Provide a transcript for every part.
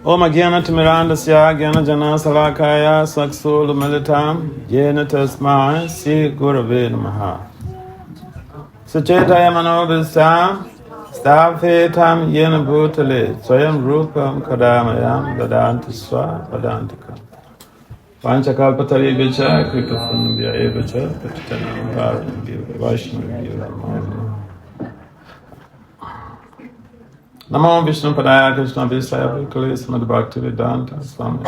Om Agyana Timirandasya Gyana Jana Salakaya Saksul Militam Yena Tasmai Si Gurave Namaha Suchetaya Manobisam Stavhetam Yena Bhutale Swayam Rupam Kadamayam Dadanti Swa Padantika Panchakalpatari Vicha Kripapundya Evacha Patitanam Bharam Vaishnavi Namo Vishnu Padaya Krishna Vishaya Vikali Srimad Bhakti Vedanta Swami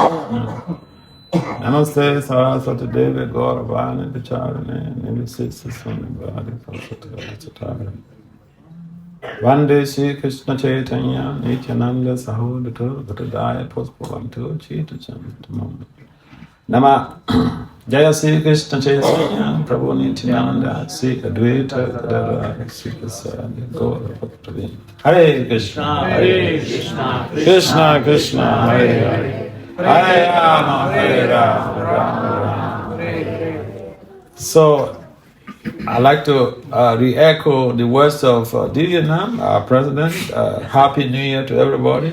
Namaste Saraswati Devi Gauravani Vicharane Nivisisa Swami Bhadi Falsatara Vande Shri Krishna Chaitanya Nityananda Sahodata Gatadaya Puspavantu Chita Chantamam Nama Jaya Sri Krishna Chaitanya Prabhu Nityananda Sri Advaita Kadara Sri Prasadi Gaura Bhaktavin Hare Krishna Hare Krishna Krishna Krishna Hare Hare Hare Rama Hare Rama Rama Rama Hare Hare. So I'd like to re-echo the words of Vietnam, our president. Happy New Year to everybody.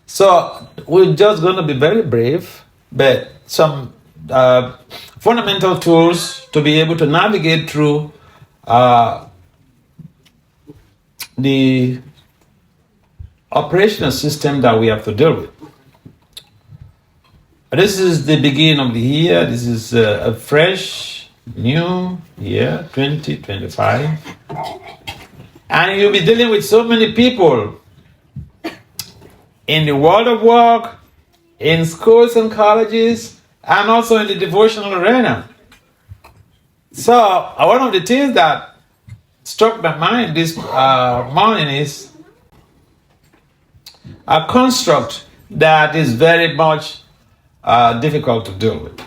So we're just going to be very brave, but some fundamental tools to be able to navigate through the operational system that we have to deal with. This is the beginning of the year. This is a fresh, new year, 2025. And you'll be dealing with so many people in the world of work, in schools and colleges, and also in the devotional arena. So one of the things that struck my mind this morning is a construct that is very much difficult to deal with.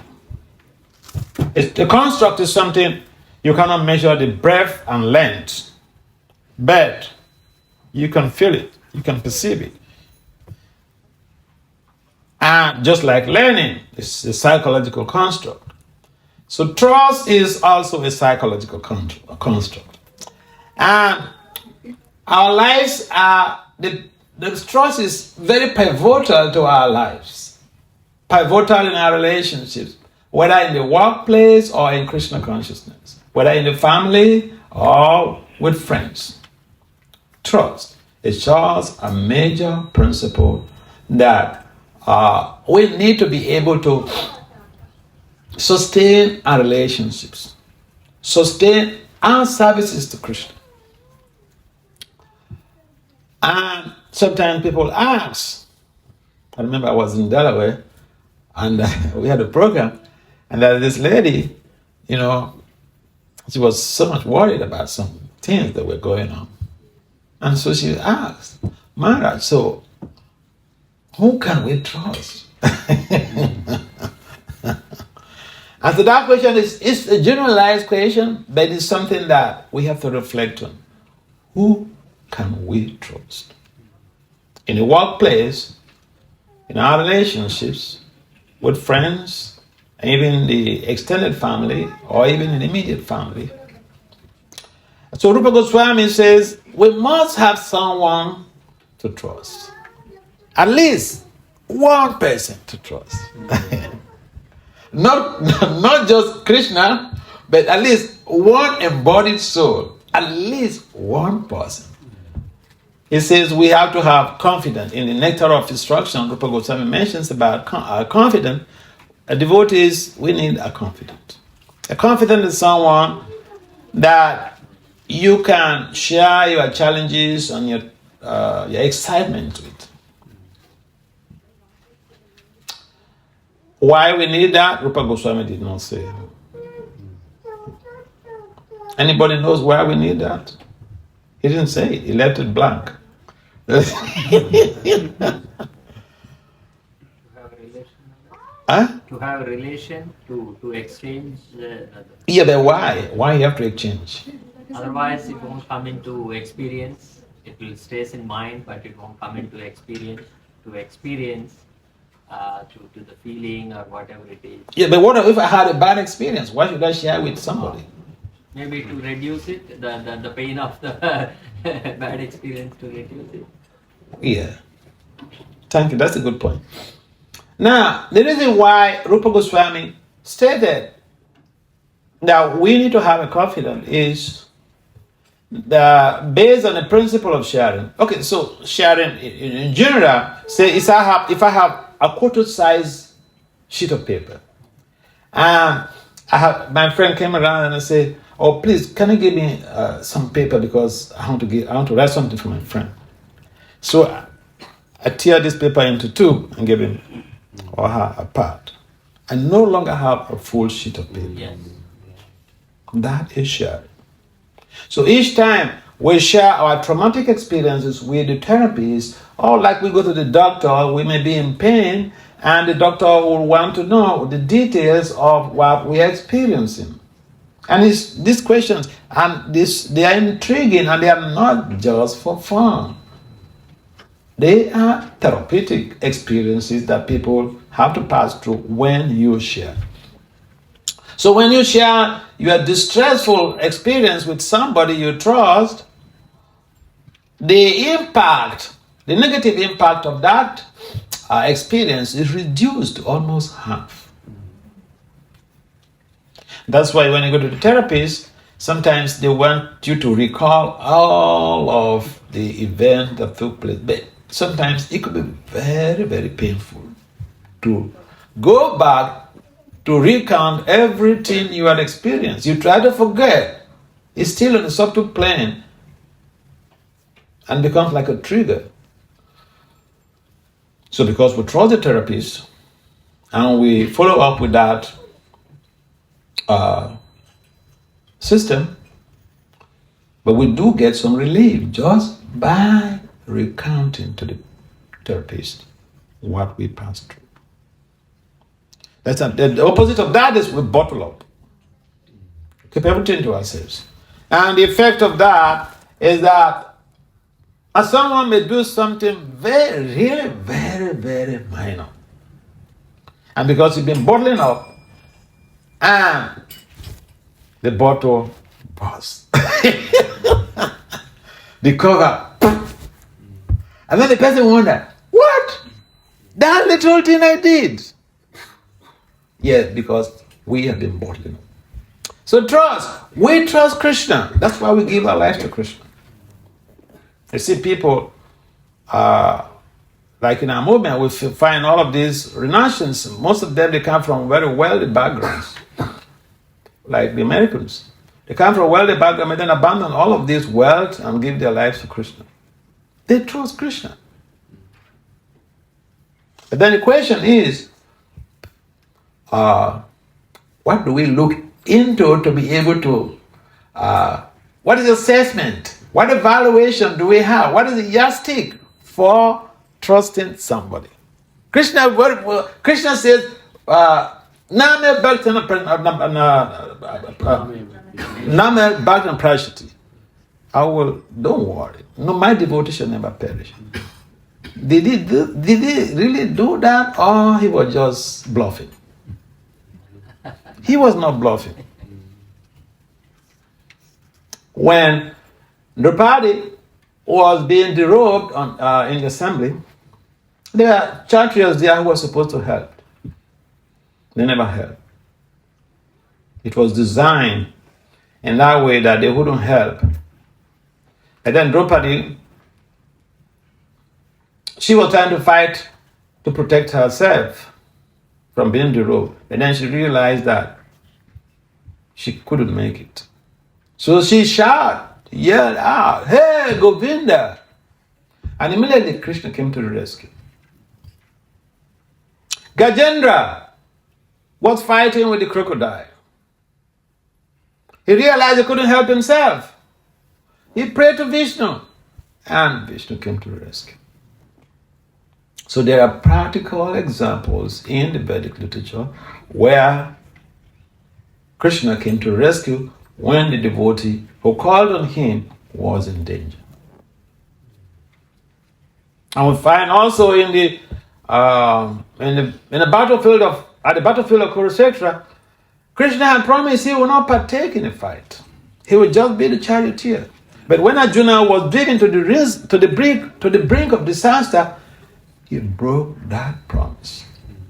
The construct is something you cannot measure the breadth and length, but you can feel it, you can perceive it. And just like learning, it's a psychological construct. So trust is also a psychological construct. And our lives are, the trust is very pivotal to our lives. Pivotal in our relationships, whether in the workplace or in Krishna consciousness, whether in the family or with friends. Trust is just a major principle that we need to be able to sustain our relationships, sustain our services to Krishna. And sometimes people ask, I remember I was in Delaware and we had a program, and this lady, she was so much worried about some things that were going on. And so she asked, Maharaja, so who can we trust? And so that question is a generalized question, but it's something that we have to reflect on. Who can we trust? In the workplace, in our relationships, with friends, even the extended family, or even in the immediate family. So Rupa Goswami says, we must have someone to trust. At least one person to trust. Not just Krishna, but at least one embodied soul. At least one person. He says we have to have confidence. In the Nectar of Instruction, Rupa Goswami mentions about confidence. A devotee we need a confidant. A confidant is someone that you can share your challenges and your excitement with. Why we need that? Rupa Goswami did not say. Anybody knows why we need that? He didn't say it. He left it blank. To have a relation, to exchange. Yeah, but why? Why you have to exchange? Otherwise, it won't come into experience. It will stays in mind, but it won't come into experience. To experience, to the feeling or whatever it is. Yeah, but what if I had a bad experience? Why should I share with somebody? Maybe to reduce it, the pain of the bad experience, to reduce it. Yeah. Thank you. That's a good point. Now, the reason why Rupa Goswami stated that we need to have a confidence is based on the principle of sharing. Okay, so sharing in general, say if I have a quarter size sheet of paper, and my friend came around and I said, "Oh, please, can you give me some paper because I want to write something for my friend." So I tear this paper into two and give him or her a part. I no longer have a full sheet of paper. Yes. That is sharing. So each time we share our traumatic experiences with the therapist, or like we go to the doctor, we may be in pain, and the doctor will want to know the details of what we are experiencing. And these questions, and they are intriguing, and they are not just for fun. They are therapeutic experiences that people have to pass through when you share. So when you share your distressful experience with somebody you trust, the negative impact of that experience is reduced to almost half. That's why when you go to the therapist, sometimes they want you to recall all of the events that took place. But sometimes it could be very, very painful to go back to recount everything you had experienced. You try to forget. It's still on the subtle plane and becomes like a trigger. So because we trust the therapist and we follow up with that system, but we do get some relief just by recounting to the therapist what we passed through. The opposite of that is we bottle up. Keep everything to ourselves. And the effect of that is that someone may do something really very, very minor. And because you've been bottling up, and the bottle bursts. The cover. And then the person wonders, what? That little thing I did. Yes, because we have been bottling up. So trust. We trust Krishna. That's why we give our life to Krishna. You see people, like in our movement, we find all of these renaissance. Most of them, they come from very wealthy backgrounds. Like the Americans. They come from a wealthy background and then abandon all of this wealth and give their lives to Krishna. They trust Krishna. But then the question is, what do we look into to be able to, what is the assessment? What evaluation do we have? What is the yardstick for trusting somebody? Krishna says, Name Bhakti Prashati. Don't worry. No, my devotee shall never perish. Did he really do that, or he was just bluffing? He was not bluffing. When Draupadi was being derobed in the assembly, there were Kshatriyas there who were supposed to help. They never helped. It was designed in that way that they wouldn't help. And then Draupadi, she was trying to fight to protect herself from being derobed. And then she realized that she couldn't make it. So she yelled out, "Hey, Govinda!" And immediately Krishna came to the rescue. Gajendra was fighting with the crocodile. He realized he couldn't help himself. He prayed to Vishnu, and Vishnu came to the rescue. So there are practical examples in the Vedic literature where Krishna came to rescue when the devotee who called on him was in danger. And we find also in the battlefield of Kurukshetra, Krishna had promised he will not partake in a fight. he would just be the charioteer. But when Arjuna was driven to the brink of disaster, he broke that promise.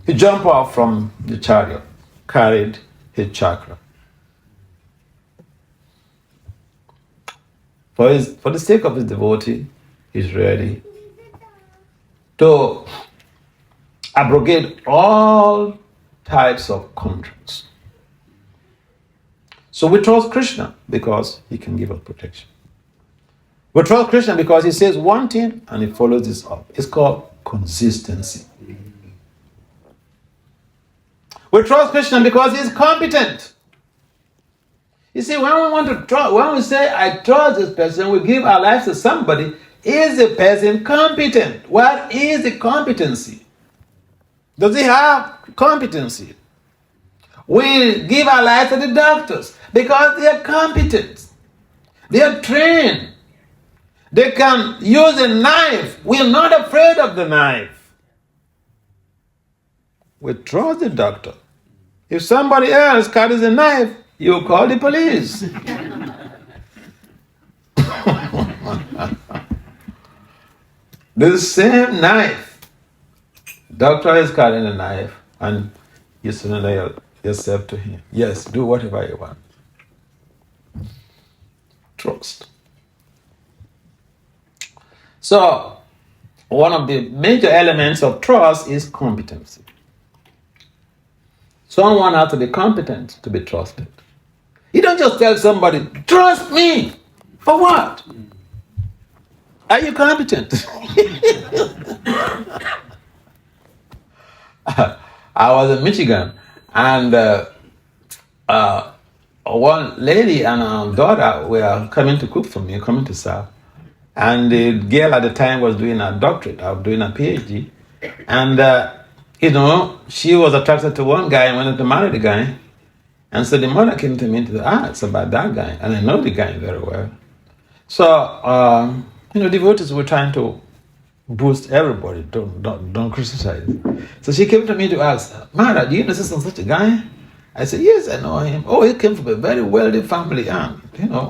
He jumped off from the chariot, carried his chakra. For the sake of his devotee, he's ready to abrogate all types of contracts. So we trust Krishna because he can give us protection. We trust Krishna because he says one thing and he follows this up. It's called consistency. We trust Krishna because he is competent. You see, when we say I trust this person, we give our lives to somebody, is the person competent? What is the competency? Does he have competency? We give our lives to the doctors because they are competent. They are trained. They can use a knife. We are not afraid of the knife. We trust the doctor. If somebody else carries a knife, you call the police. The same knife. Doctor is carrying a knife and you surrender yourself to him. Yes, do whatever you want. Trust. So, one of the major elements of trust is competency. Someone has to be competent to be trusted. You don't just tell somebody, trust me. For what? Are you competent? I was in Michigan and one lady and her daughter were coming to cook for me, coming to serve. And the girl at the time was doing a doctorate, doing a PhD. And, she was attracted to one guy and wanted to marry the guy. And so the mother came to me to ask about that guy. And I know the guy very well. So, devotees were trying to boost everybody, don't criticize. So she came to me to ask, Maharaja, do you know such a guy? I said, yes, I know him. Oh, he came from a very wealthy family and,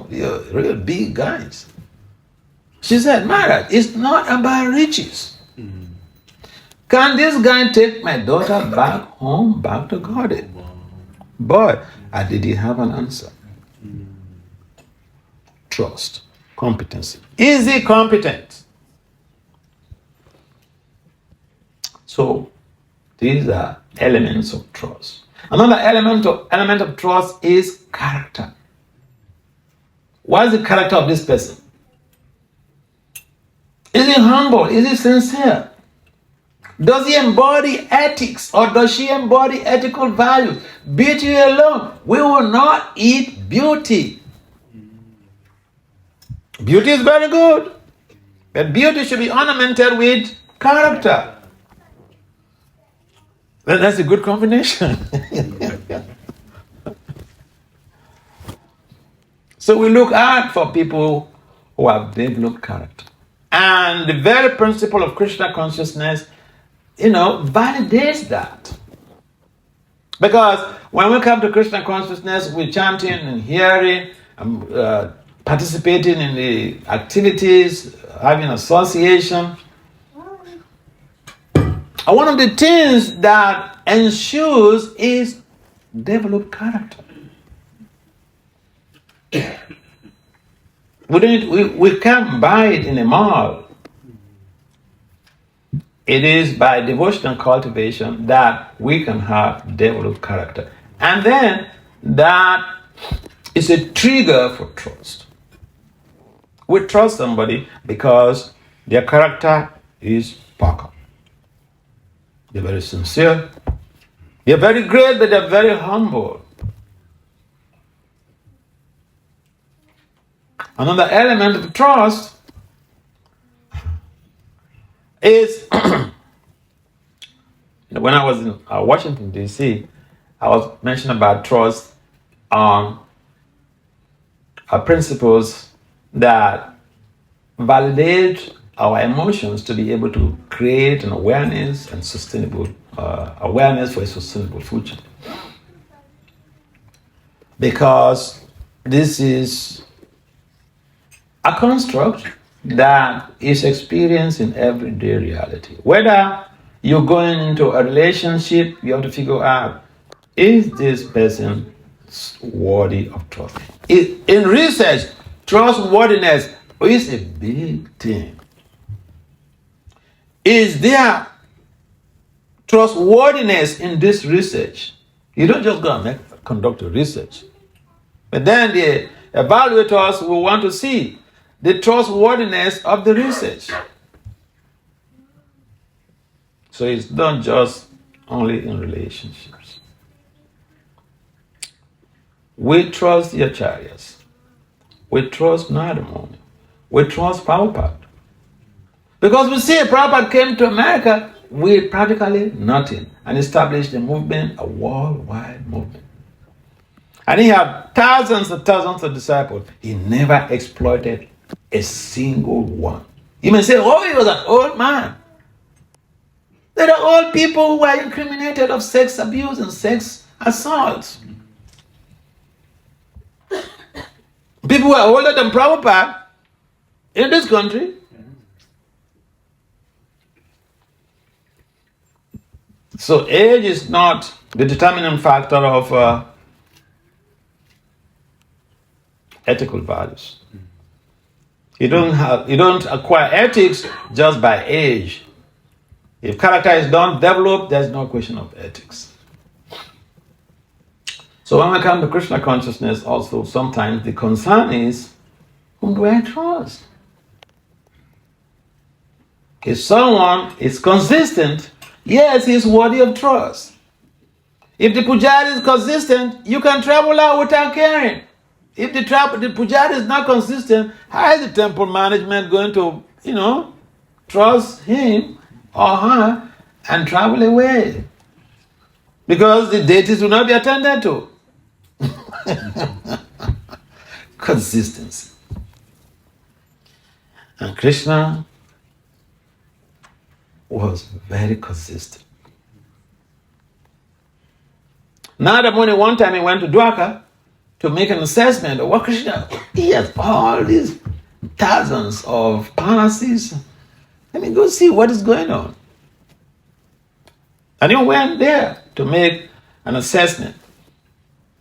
they're real big guys. She said, Maharaja, it's not about riches. Can this guy take my daughter back home, back to God? Boy, I didn't have an answer. Trust, competency. Is he competent? So, these are elements of trust. Another element of trust is character. What is the character of this person? Is he humble? Is he sincere? Does he embody ethics or does she embody ethical values? Beauty alone. We will not eat beauty. Beauty is very good, but beauty should be ornamented with character. That's a good combination. So we look out for people who have developed character. And the very principle of Krishna consciousness, validates that. Because when we come to Krishna consciousness, we're chanting and hearing, participating in the activities, having association. And one of the things that ensures is developed character. We can't buy it in a mall. It is by devotional cultivation that we can have developed character. And then that is a trigger for trust. We trust somebody because their character is Paka. They're very sincere. They're very great, but they're very humble. Another element of trust is, when I was in Washington, D.C., I was mentioning about trust on principles that validate our emotions to be able to create an awareness and sustainable awareness for a sustainable future. Because this is a construct that is experienced in everyday reality. Whether you're going into a relationship, you have to figure out, is this person worthy of trust? In research, trustworthiness is a big thing. Is there trustworthiness in this research? You don't just go and conduct a research. But then the evaluators will want to see the trustworthiness of the research. So it's not just only in relationships. We trust the acharyas. We trust Narada. We trust Prabhupada. Because we see Prabhupada came to America with practically nothing and established a movement, a worldwide movement. And he had thousands and thousands of disciples. He never exploited a single one. You may say, oh, he was an old man. There are old people who were incriminated of sex abuse and sex assault. People who are older than Prabhupada in this country. So age is not the determining factor of ethical values. You don't acquire ethics just by age. If character is not developed, there's no question of ethics. So when we come to Krishna consciousness, also sometimes the concern is, whom do I trust? If someone is consistent, yes, he's worthy of trust. If the pujari is consistent, you can travel out without caring. If the pujari is not consistent, how is the temple management going to, trust him or her and travel away? Because the deities will not be attended to. Consistency. And Krishna was very consistent. Narada Muni, one time he went to Dwarka to make an assessment of what Krishna, he has all these thousands of palaces. Let me go see what is going on. And he went there to make an assessment.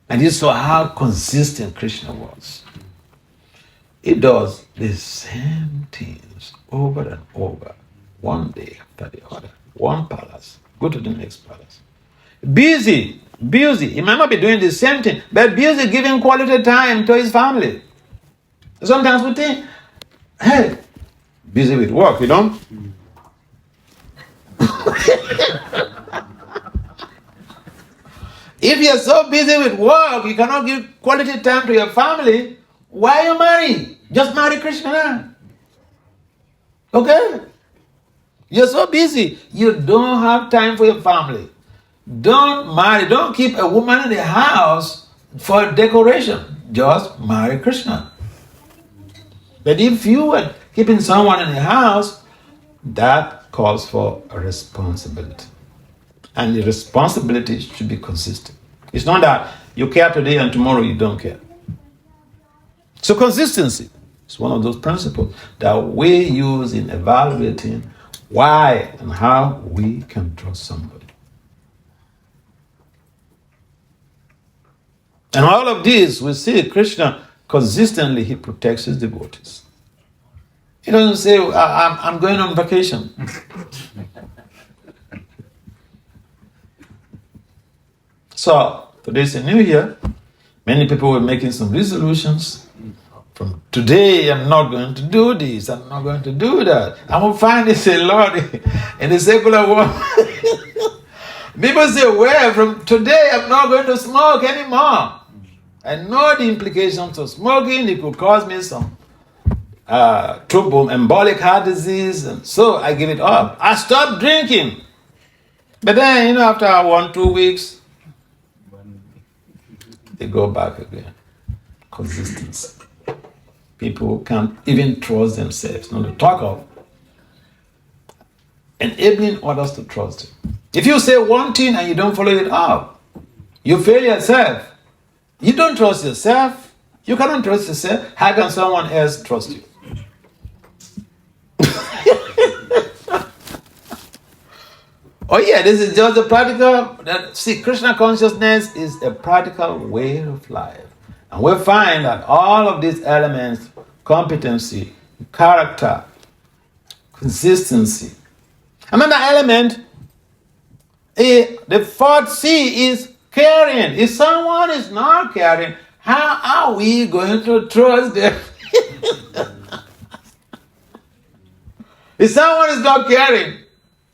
And he saw how consistent Krishna was. He does the same things over and over, one day after the other, one palace, go to the next palace. Busy. He might not be doing the same thing, but busy giving quality time to his family. Sometimes we think, hey, busy with work, If you're so busy with work, you cannot give quality time to your family, why are you marrying? Just marry Krishna. Okay? You're so busy, you don't have time for your family. Don't marry, don't keep a woman in the house for decoration. Just marry Krishna. But if you are keeping someone in the house, that calls for a responsibility. And the responsibility should be consistent. It's not that you care today and tomorrow you don't care. So consistency is one of those principles that we use in evaluating why and how we can trust somebody. And all of this, we see Krishna consistently, he protects his devotees. He doesn't say, I'm going on vacation. So, today's a new year. Many people were making some resolutions. From today, I'm not going to do this. I'm not going to do that. I will find this a lot in the secular world. People say, well, from today, I'm not going to smoke anymore. I know the implications of smoking. It could cause me some embolic heart disease. And so I give it up. I stopped drinking. But then, after 1-2 weeks, they go back again. Consistency. People can't even trust themselves, not to talk of enabling others to trust you. If you say one thing and you don't follow it up, you fail yourself. You don't trust yourself, You cannot trust yourself. How can someone else trust you? Oh yeah, this is just a practical. See, Krishna consciousness is a practical way of life. And we find that all of these elements, competency, character, consistency. Another element, the fourth C is caring. If someone is not caring, how are we going to trust them? If someone is not caring,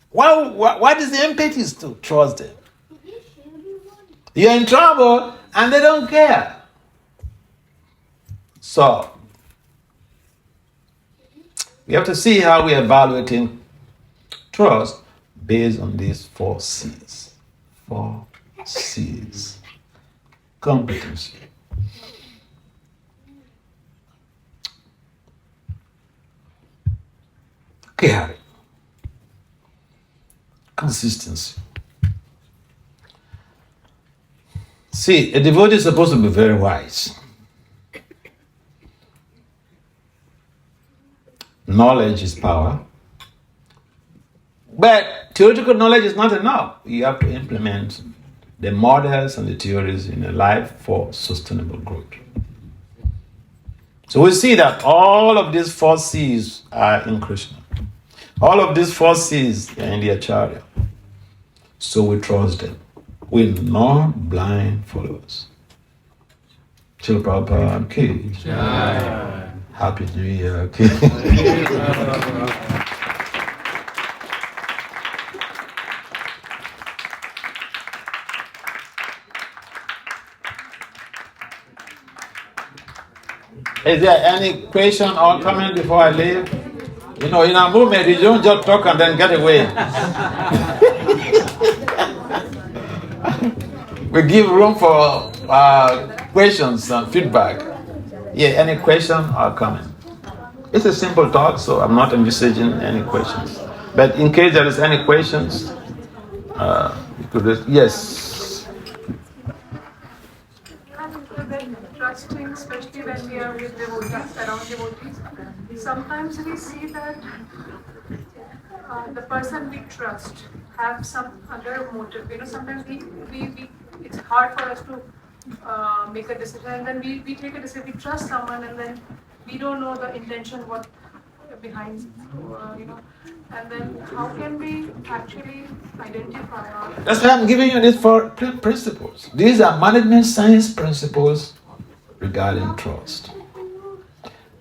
what is the impetus to trust them? You're in trouble and they don't care. So, we have to see how we're evaluating trust based on these 4 C's. 4 C's. Competency. Caring. Consistency. See, a devotee is supposed to be very wise. Knowledge is power. But theoretical knowledge is not enough. You have to implement the models and the theories in a life for sustainable growth. So we see that all of these 4 C's are in Krishna. All of these 4 C's are in the Acharya. So we trust them. We're not blind followers. Chil Prabhupada Ki. Happy New Year. Ki. Is there any question or comment before I leave? You know, in our movement, you don't just talk and then get away. We give room for questions and feedback. Yeah, any question or comment? It's a simple talk, so I'm not envisaging any questions. But in case there is any questions, you could yes. When trusting, especially when we are with devotees, around devotees, sometimes we see that the person we trust have some other motive. You know, sometimes we it's hard for us to make a decision, and then we take a decision. We trust someone, and then we don't know the intention, what behind, you know. And then how can we actually identify our... That's why I'm giving you these 4 principles. These are management science principles regarding trust.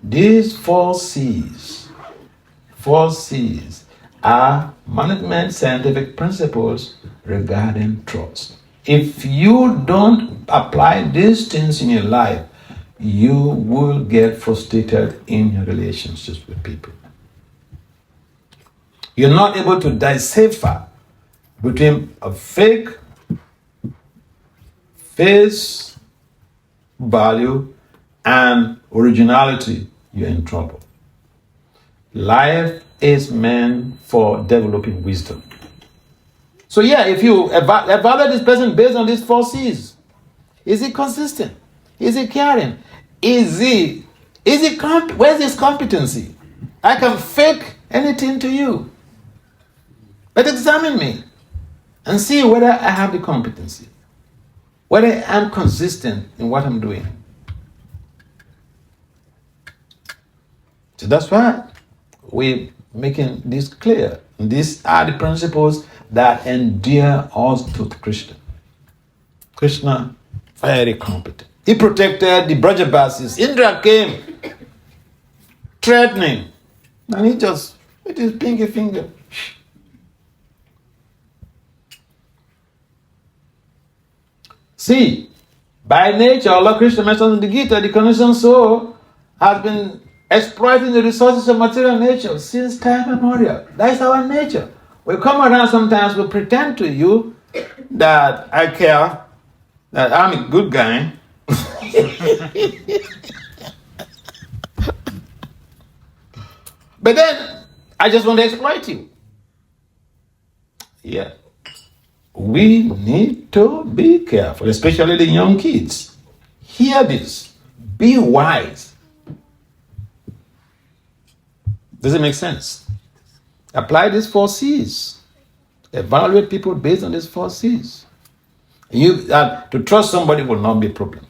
These 4 C's are management scientific principles regarding trust. If you don't apply these things in your life, you will get frustrated in your relationships with people. You're not able to decipher between a fake face value and originality. You're in trouble. Life is meant for developing wisdom. So yeah, if you evaluate this person based on these 4 C's, is he consistent? Is he caring? Where's his competency? I can fake anything to you. But examine me and see whether I have the competency, whether I'm consistent in what I'm doing. So that's why we're making this clear. These are the principles that endear us to Krishna. Krishna, very competent. He protected the Brajabasis. Indra came threatening, and he just with his pinky finger. See, by nature, Allah Krishna mentions in the Gita, the conditioned soul has been exploiting the resources of material nature since time immemorial. That's our nature. We come around sometimes, we pretend to you that I care, that I'm a good guy. But then, I just want to exploit you. Yeah. We need to be careful, especially the young kids. Hear this. Be wise. Does it make sense? Apply these 4 C's. Evaluate people based on these 4 C's. To trust somebody will not be a problem.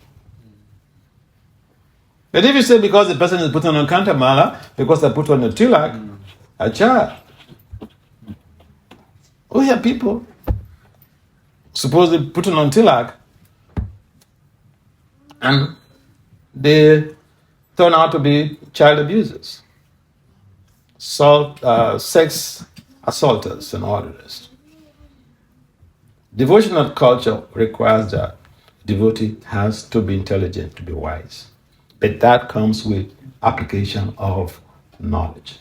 But if you say because the person is put on Kantamala, because I put on a tilak, acha. We have people supposedly putting on tilak and they turn out to be child abusers, sex assaulters, and all the rest. Devotional culture requires that devotee has to be intelligent, to be wise. But that comes with application of knowledge.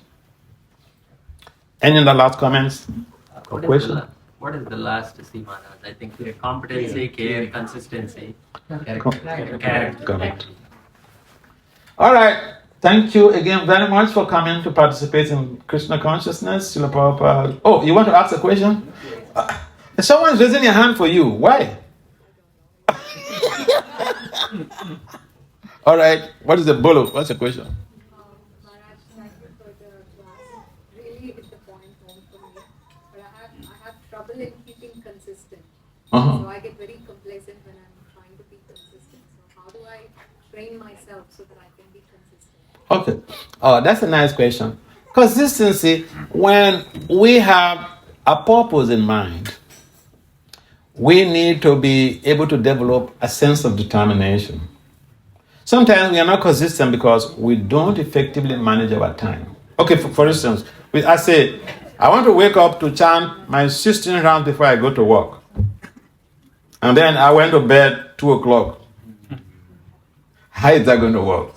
Any other last comments or questions? What is the last C, Maharaj? I think competency, care, consistency, character. Correct. All right. Thank you again very much for coming to participate in Krishna consciousness. Srila Prabhupada. Oh, you want to ask a question? Someone's raising your hand for you. Why? All right. What is the bolo? What's the question? Maharaj, thank you for the class. Really hit the point home for me. But I have trouble in keeping consistent. So I get very complacent when I'm trying to be consistent. So how do I train myself so that I can be consistent? Okay. Oh, that's a nice question. Consistency, when we have a purpose in mind, we need to be able to develop a sense of determination. Sometimes we are not consistent because we don't effectively manage our time. Okay, for instance, I say, I want to wake up to chant my 16 rounds before I go to work. And then I went to bed 2 o'clock. How is that going to work?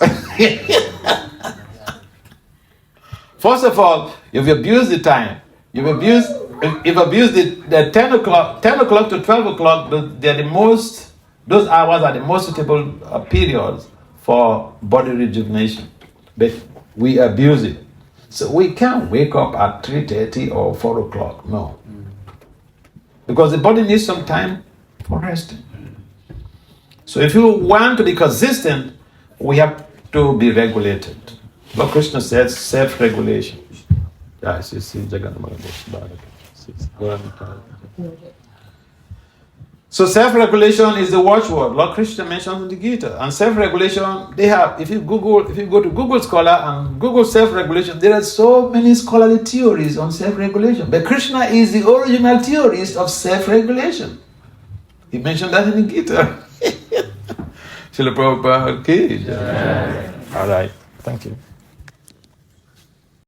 First of all, you've abused the time. You've abused the 10 o'clock to 12 o'clock. Those hours are the most suitable periods for body rejuvenation. But we abuse it. So we can't wake up at 3:30 or 4 o'clock. No. Because the body needs some time for resting. So if you want to be consistent, we have to be regulated. Lord Krishna says self-regulation. So self-regulation is the watchword Lord Krishna mentions in the Gita. And self-regulation, they have, if you go to Google Scholar and Google self-regulation, there are so many scholarly theories on self-regulation. But Krishna is the original theorist of self-regulation. He mentioned that in the Gita. Srila Prabhupada ki jai. All right. Thank you.